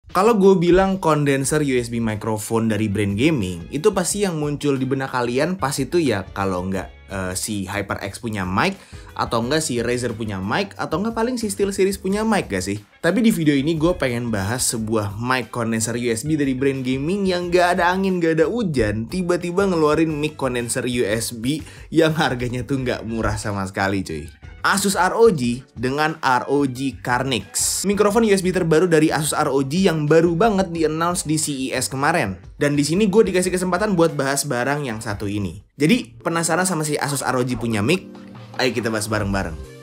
Kalau gue bilang kondenser USB microphone dari brand gaming, itu pasti yang muncul di benak kalian pas itu ya kalau nggak si HyperX punya mic, atau nggak si Razer punya mic, atau nggak paling si SteelSeries punya mic gak sih? Tapi di video ini gue pengen bahas sebuah mic kondenser USB dari brand gaming yang nggak ada angin, nggak ada hujan, tiba-tiba ngeluarin mic kondenser USB yang harganya tuh nggak murah sama sekali cuy. Asus ROG dengan ROG Carnix. Mikrofon USB terbaru dari Asus ROG yang baru banget di-announce di CES kemarin. Dan di sini gue dikasih kesempatan buat bahas barang yang satu ini. Jadi penasaran sama si Asus ROG punya mic? Ayo kita bahas bareng-bareng.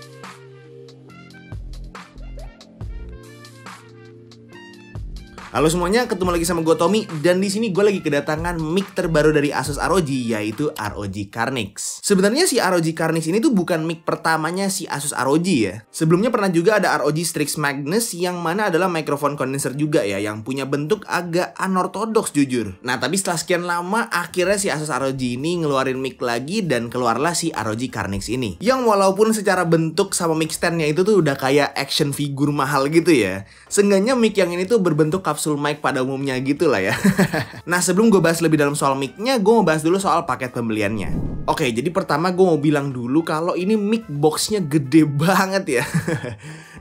Halo semuanya, ketemu lagi sama gue Tommy, dan di sini gue lagi kedatangan mic terbaru dari Asus ROG, yaitu ROG Carnix. Sebenarnya si ROG Carnix ini tuh bukan mic pertamanya si Asus ROG ya. Sebelumnya pernah juga ada ROG Strix Magnus yang mana adalah mikrofon kondenser juga ya, yang punya bentuk agak unorthodox jujur. Nah tapi setelah sekian lama, akhirnya si Asus ROG ini ngeluarin mic lagi dan keluarlah si ROG Carnix ini. Yang walaupun secara bentuk sama mic standnya itu tuh udah kayak action figure mahal gitu ya, seenggaknya mic yang ini tuh berbentuk kapsul mic pada umumnya gitu lah ya. Nah sebelum gue bahas lebih dalam soal mic-nya, gue mau bahas dulu soal paket pembeliannya. Oke, jadi pertama gue mau bilang dulu kalau ini mic box-nya gede banget ya.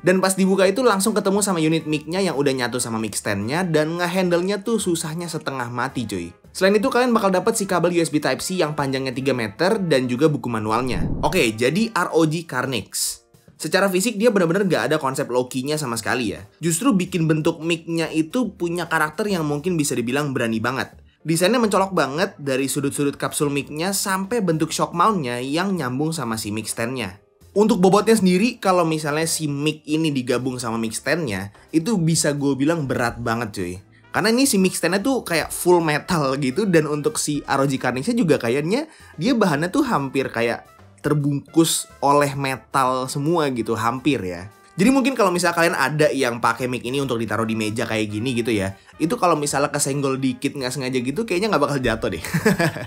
Dan pas dibuka itu langsung ketemu sama unit mic-nya yang udah nyatu sama mic stand-nya, dan nge-handle-nya tuh susahnya setengah mati cuy. Selain itu kalian bakal dapat si kabel USB Type-C yang panjangnya 3 meter dan juga buku manualnya. Oke, jadi ROG Carnix. Secara fisik dia benar-benar gak ada konsep low-key-nya sama sekali ya. Justru bikin bentuk mic-nya itu punya karakter yang mungkin bisa dibilang berani banget. Desainnya mencolok banget dari sudut-sudut kapsul mic-nya sampai bentuk shock mount-nya yang nyambung sama si mic stand-nya. Untuk bobotnya sendiri, kalau misalnya si mic ini digabung sama mic stand-nya, itu bisa gue bilang berat banget cuy. Karena ini si mic stand-nya tuh kayak full metal gitu, dan untuk si ROG Carnix-nya juga kayaknya dia bahannya tuh hampir kayak terbungkus oleh metal semua gitu, hampir ya. Jadi mungkin kalau misalnya kalian ada yang pakai mic ini untuk ditaruh di meja kayak gini gitu ya, itu kalau misalnya kesenggol dikit nggak sengaja gitu kayaknya nggak bakal jatuh deh.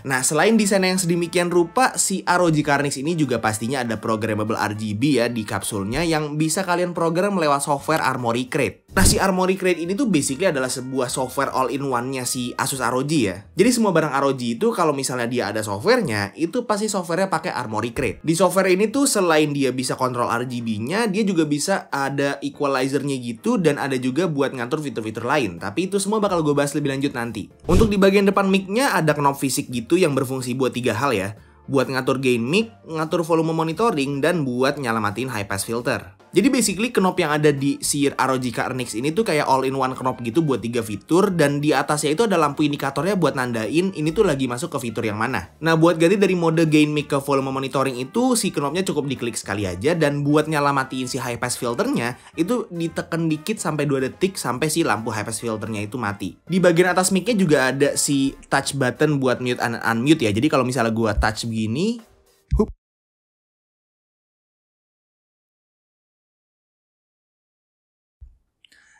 Nah selain desain yang sedemikian rupa, si ROG Carnix ini juga pastinya ada programmable RGB ya di kapsulnya yang bisa kalian program lewat software Armoury Crate. Nah si Armoury Crate ini tuh basically adalah sebuah software all-in-one-nya si Asus ROG ya. Jadi semua barang ROG itu kalau misalnya dia ada softwarenya, itu pasti softwarenya pakai Armoury Crate. Di software ini tuh selain dia bisa kontrol RGB-nya, dia juga bisa ada equalizer-nya gitu, dan ada juga buat ngatur fitur-fitur lain. Tapi itu semua bakal gue bahas lebih lanjut nanti. Untuk di bagian depan mic-nya ada knob fisik gitu yang berfungsi buat 3 hal ya. Buat ngatur gain mic, ngatur volume monitoring, dan buat nyelamatin high pass filter. Jadi basically knob yang ada di si ROG Carnix ini tuh kayak all-in-one knob gitu buat 3 fitur, dan di atasnya itu ada lampu indikatornya buat nandain ini tuh lagi masuk ke fitur yang mana. Nah buat ganti dari mode gain mic ke volume monitoring itu si knobnya cukup diklik sekali aja, dan buat nyelamatin si high pass filternya itu ditekan dikit sampai 2 detik sampai si lampu high pass filternya itu mati. Di bagian atas mic-nya juga ada si touch button buat mute and unmute ya. Jadi kalau misalnya gua touch begini,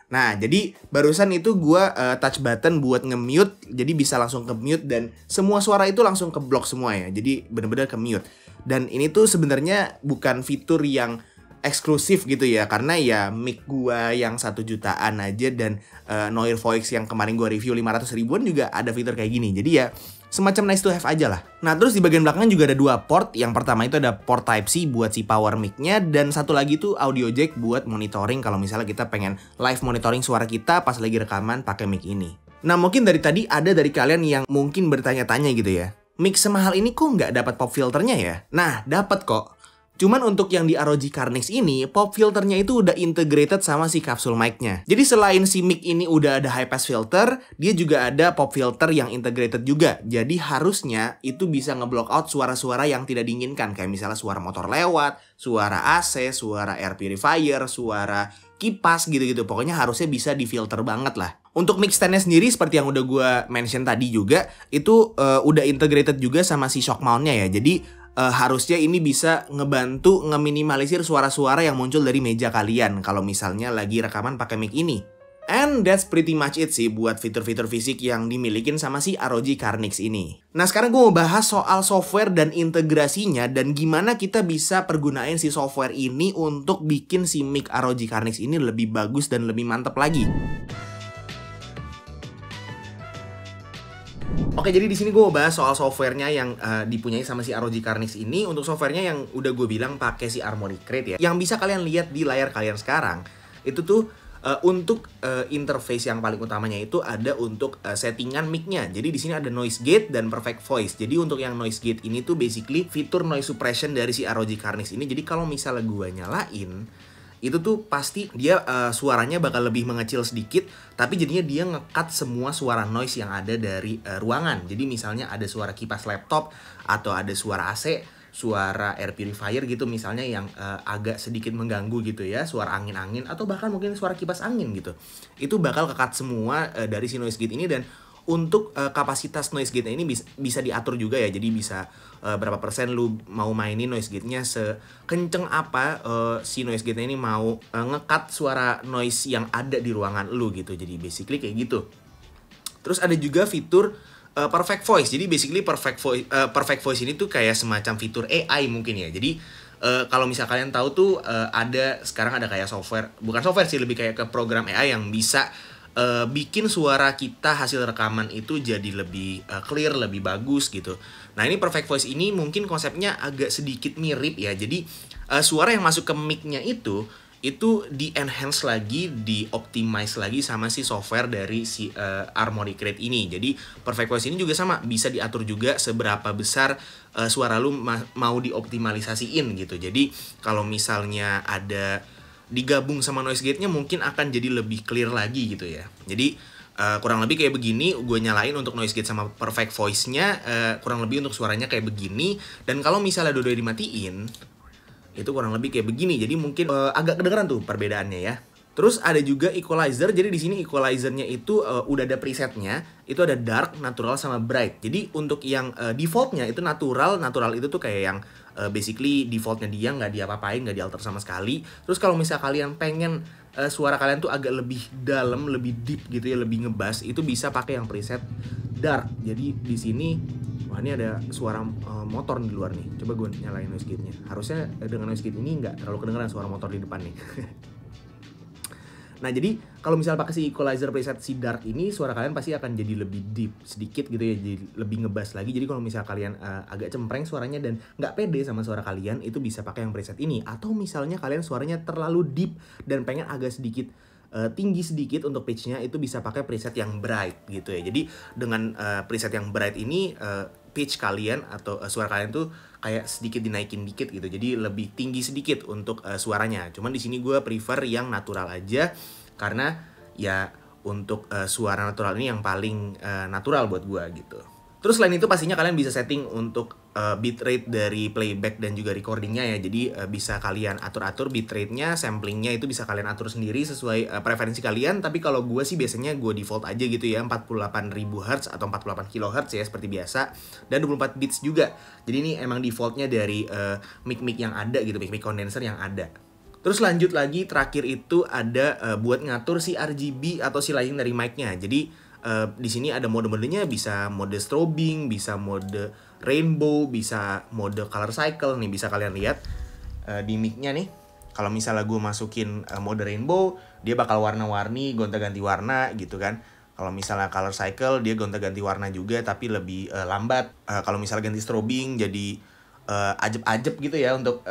nah, jadi barusan itu gua touch button buat nge-mute, jadi bisa langsung ke-mute dan semua suara itu langsung ke-block semua ya. Jadi bener-bener ke-mute. Dan ini tuh sebenarnya bukan fitur yang eksklusif gitu ya, karena ya mic gua yang 1 jutaan aja dan Noir Voix yang kemarin gua review 500 ribuan juga ada fitur kayak gini. Jadi ya semacam nice to have aja lah. Nah terus di bagian belakang juga ada 2 port. Yang pertama itu ada port Type-C buat si power mic-nya, dan satu lagi tuh audio jack buat monitoring kalau misalnya kita pengen live monitoring suara kita pas lagi rekaman pakai mic ini. Nah mungkin dari tadi ada dari kalian yang mungkin bertanya-tanya gitu ya, mic semahal ini kok nggak dapat pop filternya ya? Nah dapat kok. Cuman untuk yang di ROG Carnix ini, pop filternya itu udah integrated sama si kapsul mic-nya. Jadi selain si mic ini udah ada high pass filter, dia juga ada pop filter yang integrated juga. Jadi harusnya itu bisa ngeblock out suara-suara yang tidak diinginkan. Kayak misalnya suara motor lewat, suara AC, suara air purifier, suara kipas gitu-gitu. Pokoknya harusnya bisa difilter banget lah. Untuk mic stand-nya sendiri seperti yang udah gue mention tadi juga, itu udah integrated juga sama si shock mount-nya ya. Jadi harusnya ini bisa ngebantu ngeminimalisir suara-suara yang muncul dari meja kalian kalau misalnya lagi rekaman pakai mic ini. And that's pretty much it sih buat fitur-fitur fisik yang dimilikin sama si ROG Carnix ini. Nah sekarang gue mau bahas soal software dan integrasinya, dan gimana kita bisa pergunain si software ini untuk bikin si mic ROG Carnix ini lebih bagus dan lebih mantep lagi. Oke, jadi di sini gue mau bahas soal softwarenya yang dipunyai sama si ROG Carnix ini. Untuk softwarenya yang udah gue bilang pakai si Harmony Crate ya. Yang bisa kalian lihat di layar kalian sekarang itu tuh untuk interface yang paling utamanya itu ada untuk settingan mic-nya. Jadi di sini ada noise gate dan perfect voice. Jadi untuk yang noise gate ini tuh basically fitur noise suppression dari si ROG Carnix ini. Jadi kalau misalnya gue nyalain itu tuh pasti dia suaranya bakal lebih mengecil sedikit, tapi jadinya dia nge-cut semua suara noise yang ada dari ruangan. Jadi misalnya ada suara kipas laptop atau ada suara AC, suara air purifier gitu misalnya yang agak sedikit mengganggu gitu ya, suara angin-angin atau bahkan mungkin suara kipas angin gitu. Itu bakal ke-cut semua dari si noise gate ini. Dan untuk kapasitas noise gate ini bisa diatur juga ya. Jadi bisa berapa persen lu mau mainin noise gate-nya, sekenceng apa si noise gate-nya ini mau nge-cut suara noise yang ada di ruangan lu gitu. Jadi basically kayak gitu. Terus ada juga fitur perfect voice. Jadi basically perfect voice ini tuh kayak semacam fitur AI mungkin ya. Jadi kalau misal kalian tahu tuh sekarang ada kayak software, bukan software sih, lebih kayak ke program AI yang bisa bikin suara kita hasil rekaman itu jadi lebih clear, lebih bagus gitu. Nah ini perfect voice ini mungkin konsepnya agak sedikit mirip ya. Jadi suara yang masuk ke mic-nya itu di-enhance lagi, di-optimize lagi sama si software dari si Harmony Crate ini. Jadi perfect voice ini juga sama, bisa diatur juga seberapa besar suara lu mau dioptimalisasiin gitu. Jadi kalau misalnya ada digabung sama noise gate-nya mungkin akan jadi lebih clear lagi gitu ya. Jadi kurang lebih kayak begini, gue nyalain untuk noise gate sama perfect voice-nya, kurang lebih untuk suaranya kayak begini. Dan kalau misalnya dua-duanya dimatiin, itu kurang lebih kayak begini. Jadi mungkin agak kedengeran tuh perbedaannya ya. Terus ada juga equalizer. Jadi di sini equalizernya itu udah ada presetnya. Itu ada dark, natural, sama bright. Jadi untuk yang defaultnya itu natural itu tuh kayak yang basically defaultnya dia nggak diapa-apain, nggak dialter sama sekali. Terus kalau misalnya kalian pengen suara kalian tuh agak lebih dalam, lebih deep gitu ya, lebih ngebass, itu bisa pakai yang preset dark. Jadi di sini, wah ini ada suara motor di luar nih. Coba gue nyalain noise gate-nya. Harusnya dengan noise gate ini nggak terlalu kedengeran suara motor di depan nih. Nah jadi kalau misalnya pakai si equalizer preset si dark ini, suara kalian pasti akan jadi lebih deep sedikit gitu ya, jadi lebih ngebass lagi. Jadi kalau misalnya kalian agak cempreng suaranya dan nggak pede sama suara kalian, itu bisa pakai yang preset ini. Atau misalnya kalian suaranya terlalu deep dan pengen agak sedikit tinggi sedikit untuk pitch-nya, itu bisa pakai preset yang bright gitu ya. Jadi dengan preset yang bright ini pitch kalian atau suara kalian tuh kayak sedikit dinaikin dikit gitu. Jadi lebih tinggi sedikit untuk suaranya. Cuman di sini gue prefer yang natural aja karena ya untuk suara natural ini yang paling natural buat gue gitu. Terus selain itu pastinya kalian bisa setting untuk bitrate dari playback dan juga recordingnya ya. Jadi bisa kalian atur-atur bitrate-nya, samplingnya itu bisa kalian atur sendiri sesuai preferensi kalian. Tapi kalau gue sih biasanya gue default aja gitu ya, 48.000 Hz atau 48 kHz ya seperti biasa. Dan 24 bits juga. Jadi ini emang defaultnya dari mic-mic yang ada gitu, mic-mic condenser yang ada. Terus lanjut lagi, terakhir itu ada buat ngatur si RGB atau si lighting dari mic-nya. Jadi di sini ada mode-modenya, bisa mode strobing, bisa mode rainbow, bisa mode color cycle nih, bisa kalian lihat di mic-nya nih. Kalau misalnya gue masukin mode rainbow, dia bakal warna-warni, gonta-ganti warna gitu kan. Kalau misalnya color cycle, dia gonta-ganti warna juga tapi lebih lambat. Kalau misalnya ganti strobing jadi ajeb-ajeb gitu ya untuk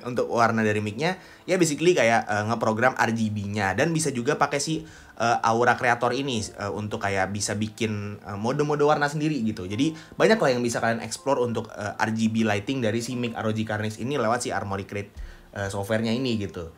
untuk warna dari mic-nya. Ya basically kayak ngeprogram RGB-nya. Dan bisa juga pakai si Aura Creator ini untuk kayak bisa bikin mode-mode warna sendiri gitu. Jadi banyak lah yang bisa kalian explore untuk RGB lighting dari si mic ROG Carnix ini lewat si Harmony Crate software-nya ini gitu.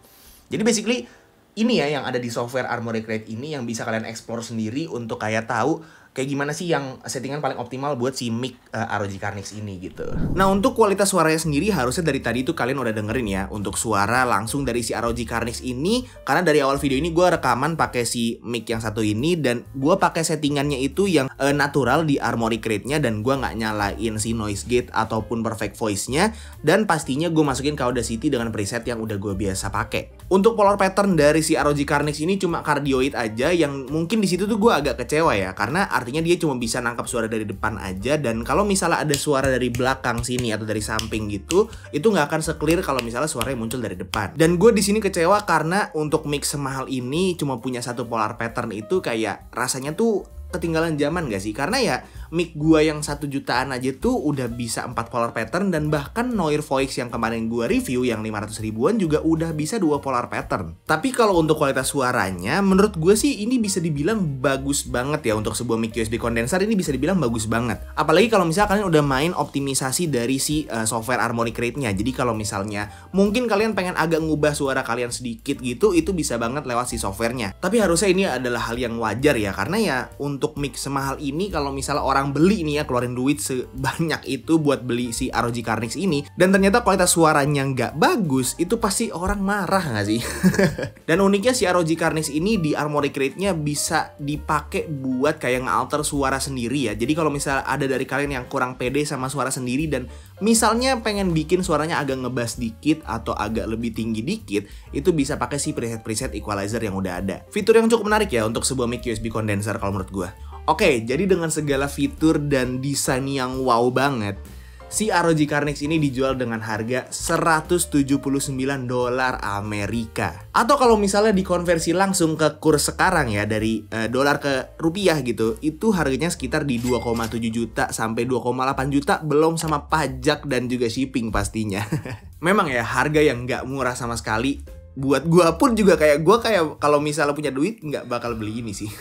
Jadi basically ini ya yang ada di software Harmony Crate ini yang bisa kalian explore sendiri untuk kayak tahu kayak gimana sih yang settingan paling optimal buat si mic ROG Carnix ini gitu. Nah untuk kualitas suaranya sendiri harusnya dari tadi itu kalian udah dengerin ya untuk suara langsung dari si ROG Carnix ini. Karena dari awal video ini gue rekaman pakai si mic yang satu ini dan gue pakai settingannya itu yang natural di Harmony Crate-nya dan gue nggak nyalain si noise gate ataupun perfect voice-nya. Dan pastinya gue masukin ke Audacity dengan preset yang udah gue biasa pakai. Untuk polar pattern dari si ROG Carnix ini cuma cardioid aja yang mungkin di situ tuh gue agak kecewa ya karena artinya dia cuma bisa nangkap suara dari depan aja. Dan kalau misalnya ada suara dari belakang sini atau dari samping gitu, itu nggak akan se-clear kalau misalnya suaranya muncul dari depan. Dan gue di sini kecewa karena untuk mix semahal ini cuma punya satu polar pattern itu kayak rasanya tuh ketinggalan zaman gak sih? Karena ya mic gua yang 1 jutaan aja tuh udah bisa 4 polar pattern, dan bahkan Noir Voix yang kemarin gua review yang 500 ribuan juga udah bisa 2 polar pattern. Tapi kalau untuk kualitas suaranya, menurut gue sih ini bisa dibilang bagus banget ya. Untuk sebuah mic USB condenser ini bisa dibilang bagus banget. Apalagi kalau misalnya kalian udah main optimisasi dari si software Harmonic Rate-nya. Jadi kalau misalnya mungkin kalian pengen agak ngubah suara kalian sedikit gitu, itu bisa banget lewat si softwarenya. Tapi harusnya ini adalah hal yang wajar ya, karena ya untuk mic semahal ini kalau misalnya orang beli nih ya, keluarin duit sebanyak itu buat beli si ROG Carnix ini, dan ternyata kualitas suaranya nggak bagus, itu pasti orang marah nggak sih? Dan uniknya si ROG Carnix ini di Harmonic Rate-nya bisa dipakai buat kayak nge-alter suara sendiri ya. Jadi kalau misalnya ada dari kalian yang kurang pede sama suara sendiri dan misalnya pengen bikin suaranya agak ngebass dikit atau agak lebih tinggi dikit, itu bisa pakai si preset equalizer yang udah ada. Fitur yang cukup menarik ya untuk sebuah mic USB condenser kalau menurut gue. Oke, jadi dengan segala fitur dan desain yang wow banget, si ROG Carnix ini dijual dengan harga $179 Amerika. Atau kalau misalnya dikonversi langsung ke kurs sekarang ya, dari dolar ke rupiah gitu, itu harganya sekitar di 2,7 juta sampai 2,8 juta, belum sama pajak dan juga shipping pastinya. Memang ya harga yang nggak murah sama sekali. Buat gua pun juga kayak kalau misalnya punya duit nggak bakal beli ini sih.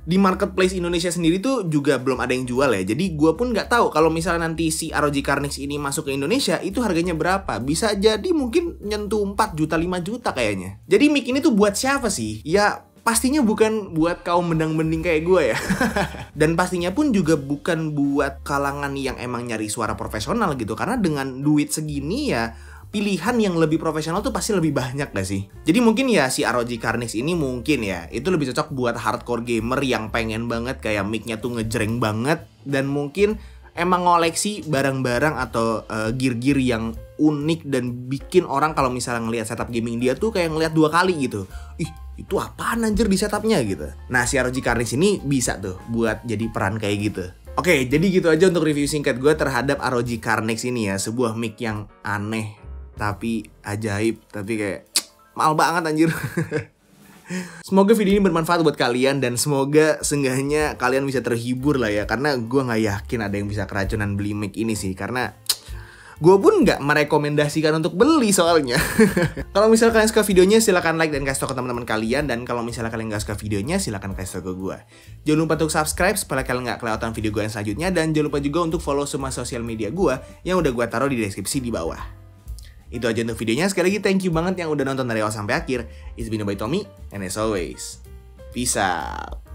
Di marketplace Indonesia sendiri tuh juga belum ada yang jual ya. Jadi gue pun nggak tahu kalau misalnya nanti si ROG Carnix ini masuk ke Indonesia itu harganya berapa. Bisa jadi mungkin nyentuh 4 juta 5 juta kayaknya. Jadi mic ini tuh buat siapa sih? Ya pastinya bukan buat kaum mendang-mending kayak gue ya. Dan pastinya pun juga bukan buat kalangan yang emang nyari suara profesional gitu. Karena dengan duit segini ya pilihan yang lebih profesional tuh pasti lebih banyak gak sih? Jadi mungkin ya si ROG Carnix ini mungkin ya itu lebih cocok buat hardcore gamer yang pengen banget kayak mic-nya tuh ngejreng banget, dan mungkin emang ngoleksi barang-barang atau gear-gear yang unik dan bikin orang kalau misalnya ngelihat setup gaming dia tuh kayak ngelihat 2 kali gitu. Ih, itu apaan anjir di setupnya gitu. Nah, si ROG Carnix ini bisa tuh buat jadi peran kayak gitu. Oke, jadi gitu aja untuk review singkat gue terhadap ROG Carnix ini ya, sebuah mic yang aneh tapi ajaib, tapi kayak mahal banget anjir. Semoga video ini bermanfaat buat kalian, dan semoga seenggaknya kalian bisa terhibur lah ya. Karena gue gak yakin ada yang bisa keracunan beli mic ini sih, karena gue pun gak merekomendasikan untuk beli soalnya. Kalau misalnya kalian suka videonya, silahkan like dan kasih tau ke teman-teman kalian. Dan kalau misalnya kalian gak suka videonya, silahkan kasih tau ke gue. Jangan lupa untuk subscribe supaya kalian gak kelewatan video gue yang selanjutnya. Dan jangan lupa juga untuk follow semua sosial media gue yang udah gue taruh di deskripsi di bawah. Itu aja untuk videonya. Sekali lagi thank you banget yang udah nonton dari awal sampai akhir. It's been by Tommy, and as always, peace out.